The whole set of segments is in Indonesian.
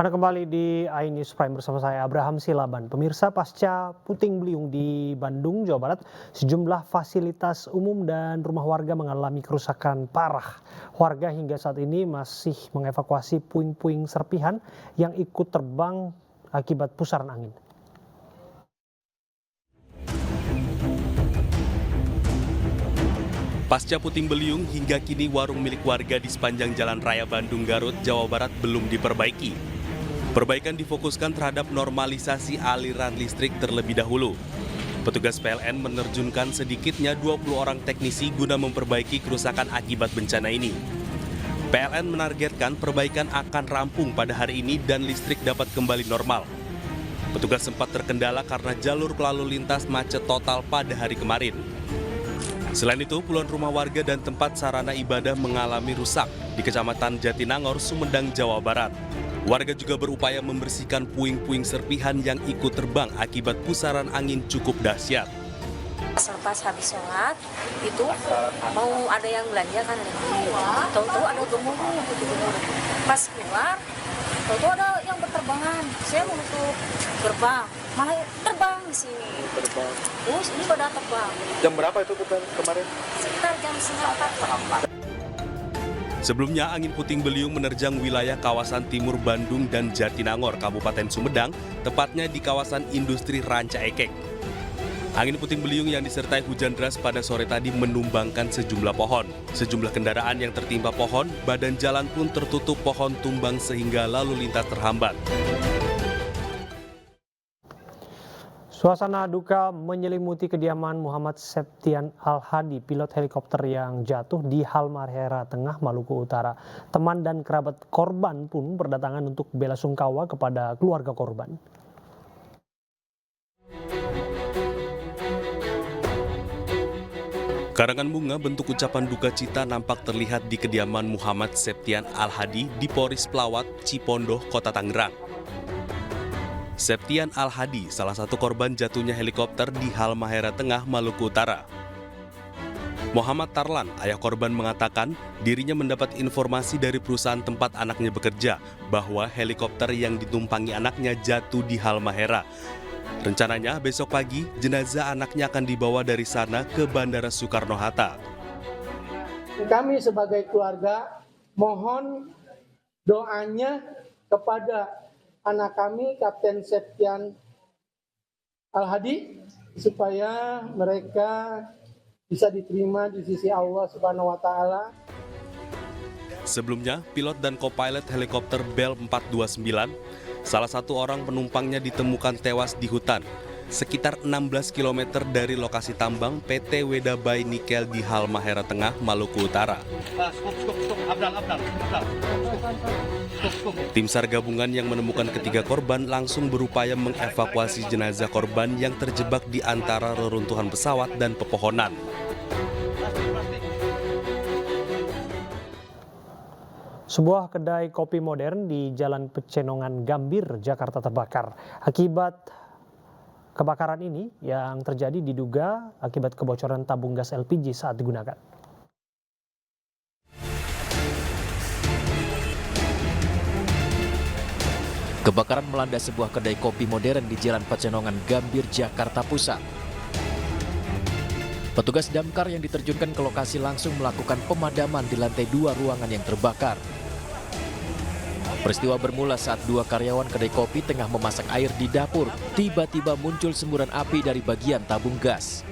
Anda kembali di iNews Prime bersama saya Abraham Silaban. Pemirsa, pasca puting beliung di Bandung, Jawa Barat, sejumlah fasilitas umum dan rumah warga mengalami kerusakan parah. Warga hingga saat ini masih mengevakuasi puing-puing serpihan yang ikut terbang akibat pusaran angin. Pasca puting beliung, hingga kini warung milik warga di sepanjang Jalan Raya Bandung Garut, Jawa Barat belum diperbaiki. Perbaikan difokuskan terhadap normalisasi aliran listrik terlebih dahulu. Petugas PLN menerjunkan sedikitnya 20 orang teknisi guna memperbaiki kerusakan akibat bencana ini. PLN menargetkan perbaikan akan rampung pada hari ini dan listrik dapat kembali normal. Petugas sempat terkendala karena jalur lalu lintas macet total pada hari kemarin. Selain itu, puluhan rumah warga dan tempat sarana ibadah mengalami rusak di Kecamatan Jatinangor, Sumedang, Jawa Barat. Warga juga berupaya membersihkan puing-puing serpihan yang ikut terbang akibat pusaran angin cukup dahsyat. Pas habis sholat, itu mau ada yang belanja kan, tahu-tahu ada gemuruh gitu. Pas keluar, tahu-tahu ada yang berterbangan. Saya mau menutup gerbang, malah terbang di sini. Terus ini pada terbang. Jam berapa itu kemarin? Sekitar jam 3:30. Sebelumnya, angin puting beliung menerjang wilayah kawasan timur Bandung dan Jatinangor, Kabupaten Sumedang, tepatnya di kawasan industri Ranca Ekek. Angin puting beliung yang disertai hujan deras pada sore tadi menumbangkan sejumlah pohon. Sejumlah kendaraan yang tertimpa pohon, badan jalan pun tertutup pohon tumbang sehingga lalu lintas terhambat. Suasana duka menyelimuti kediaman Muhammad Septian Al-Hadi, pilot helikopter yang jatuh di Halmahera Tengah, Maluku Utara. Teman dan kerabat korban pun berdatangan untuk bela sungkawa kepada keluarga korban. Karangan bunga bentuk ucapan duka cita nampak terlihat di kediaman Muhammad Septian Al-Hadi di Poris Pelawat, Cipondoh, Kota Tangerang. Septian Al-Hadi salah satu korban jatuhnya helikopter di Halmahera Tengah, Maluku Utara. Muhammad Tarlan, ayah korban, mengatakan dirinya mendapat informasi dari perusahaan tempat anaknya bekerja bahwa helikopter yang ditumpangi anaknya jatuh di Halmahera. Rencananya besok pagi jenazah anaknya akan dibawa dari sana ke Bandara Soekarno-Hatta. Kami sebagai keluarga mohon doanya kepada anak kami, Kapten Septian Al-Hadi, supaya mereka bisa diterima di sisi Allah Subhanahu wa Ta'ala. Sebelumnya, pilot dan co-pilot helikopter Bell 429, salah satu orang penumpangnya ditemukan tewas di hutan, sekitar 16 km dari lokasi tambang PT Wedabai Nikel di Halmahera Tengah, Maluku Utara. Tim SAR gabungan yang menemukan ketiga korban langsung berupaya mengevakuasi jenazah korban yang terjebak di antara reruntuhan pesawat dan pepohonan. Sebuah kedai kopi modern di Jalan Pecenongan Gambir, Jakarta terbakar. Akibat kebakaran ini yang terjadi diduga akibat kebocoran tabung gas LPG saat digunakan. Kebakaran melanda sebuah kedai kopi modern di Jalan Pecenongan Gambir, Jakarta Pusat. Petugas damkar yang diterjunkan ke lokasi langsung melakukan pemadaman di lantai 2 ruangan yang terbakar. Peristiwa bermula saat 2 karyawan kedai kopi tengah memasak air di dapur. Tiba-tiba muncul semburan api dari bagian tabung gas.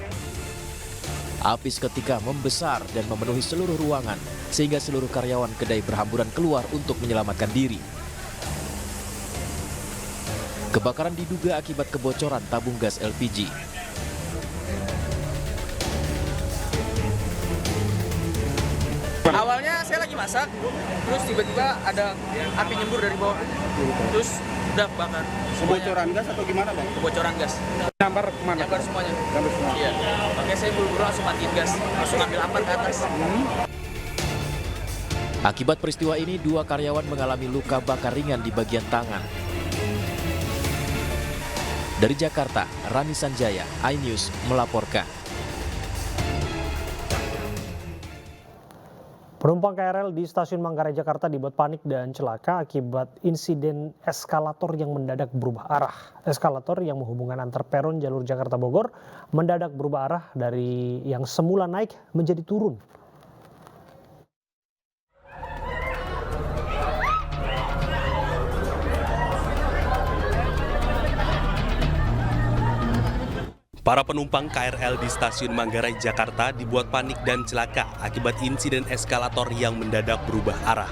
Api seketika membesar dan memenuhi seluruh ruangan, sehingga seluruh karyawan kedai berhamburan keluar untuk menyelamatkan diri. Kebakaran diduga akibat kebocoran tabung gas LPG. Awalnya saya lagi masak, terus tiba-tiba ada api nyembur dari bawah, terus udah bakar. Kebocoran gas atau gimana, Bang? Kebocoran gas. Nyambar kemana? Nyambar semuanya. Nyambar semua. Iya. Makanya saya buru-buru langsung matiin gas, langsung ambil ampat ke atas. Akibat peristiwa ini, 2 karyawan mengalami luka bakar ringan di bagian tangan. Dari Jakarta, Rani Sanjaya, iNews melaporkan. Penumpang KRL di stasiun Manggarai, Jakarta dibuat panik dan celaka akibat insiden eskalator yang mendadak berubah arah. Eskalator yang menghubungkan antar peron jalur Jakarta Bogor mendadak berubah arah dari yang semula naik menjadi turun. Para penumpang KRL di stasiun Manggarai, Jakarta dibuat panik dan celaka akibat insiden eskalator yang mendadak berubah arah.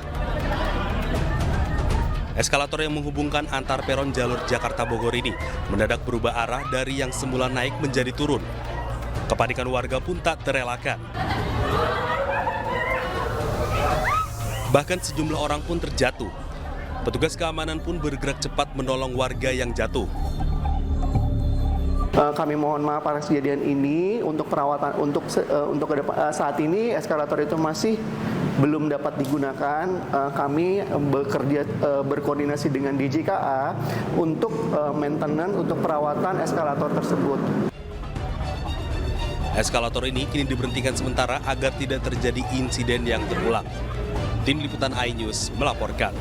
Eskalator yang menghubungkan antar peron jalur Jakarta Bogor ini mendadak berubah arah dari yang semula naik menjadi turun. Kepanikan warga pun tak terelakkan. Bahkan sejumlah orang pun terjatuh. Petugas keamanan pun bergerak cepat menolong warga yang jatuh. Kami mohon maaf atas kejadian ini. Untuk perawatan saat ini eskalator itu masih belum dapat digunakan. Kami berkoordinasi dengan DJKA untuk maintenance, untuk perawatan eskalator tersebut. Eskalator ini kini diberhentikan sementara agar tidak terjadi insiden yang terulang. Tim Liputan iNews melaporkan.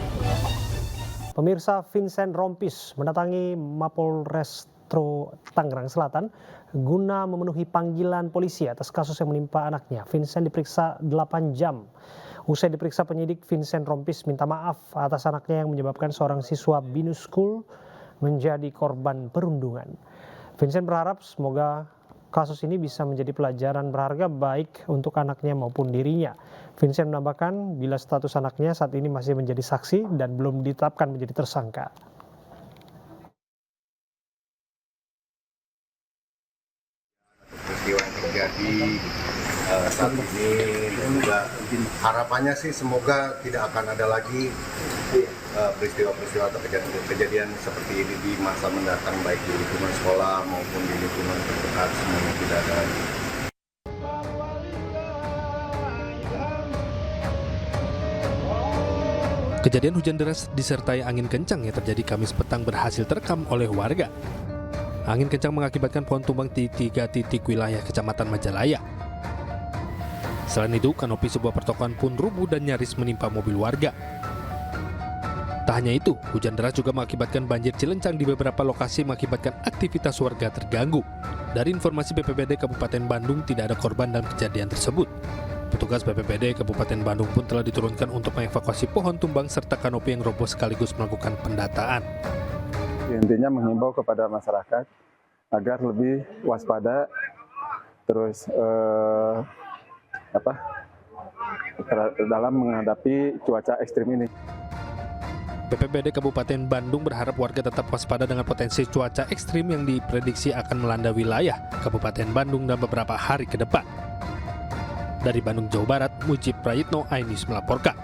Pemirsa, Vincent Rompis mendatangi Mapolres Tangerang Selatan guna memenuhi panggilan polisi atas kasus yang menimpa anaknya. Vincent diperiksa 8 jam. Usai diperiksa penyidik, Vincent Rompis minta maaf atas anaknya yang menyebabkan seorang siswa Binus School menjadi korban perundungan. Vincent berharap semoga kasus ini bisa menjadi pelajaran berharga baik untuk anaknya maupun dirinya. Vincent menambahkan bila status anaknya saat ini masih menjadi saksi dan belum ditetapkan menjadi tersangka. Peristiwa yang terjadi saat ini, dan juga harapannya sih semoga tidak akan ada lagi peristiwa-peristiwa atau kejadian seperti ini di masa mendatang, baik di lingkungan sekolah maupun di lingkungan terdekat, semuanya tidak ada lagi. Kejadian hujan deras disertai angin kencang yang terjadi Kamis petang berhasil terekam oleh warga. Angin kencang mengakibatkan pohon tumbang di 3 titik wilayah Kecamatan Majalaya. Selain itu, kanopi sebuah pertokoan pun rubuh dan nyaris menimpa mobil warga. Tak hanya itu, hujan deras juga mengakibatkan banjir cilencang di beberapa lokasi mengakibatkan aktivitas warga terganggu. Dari informasi BPBD Kabupaten Bandung, tidak ada korban dalam kejadian tersebut. Petugas BPBD Kabupaten Bandung pun telah diturunkan untuk mengevakuasi pohon tumbang serta kanopi yang roboh sekaligus melakukan pendataan. Intinya menghimbau kepada masyarakat agar lebih waspada, terus dalam menghadapi cuaca ekstrim ini. BPBD Kabupaten Bandung berharap warga tetap waspada dengan potensi cuaca ekstrim yang diprediksi akan melanda wilayah Kabupaten Bandung dalam beberapa hari ke depan. Dari Bandung, Jawa Barat, Mujib Prayitno, iNews melaporkan.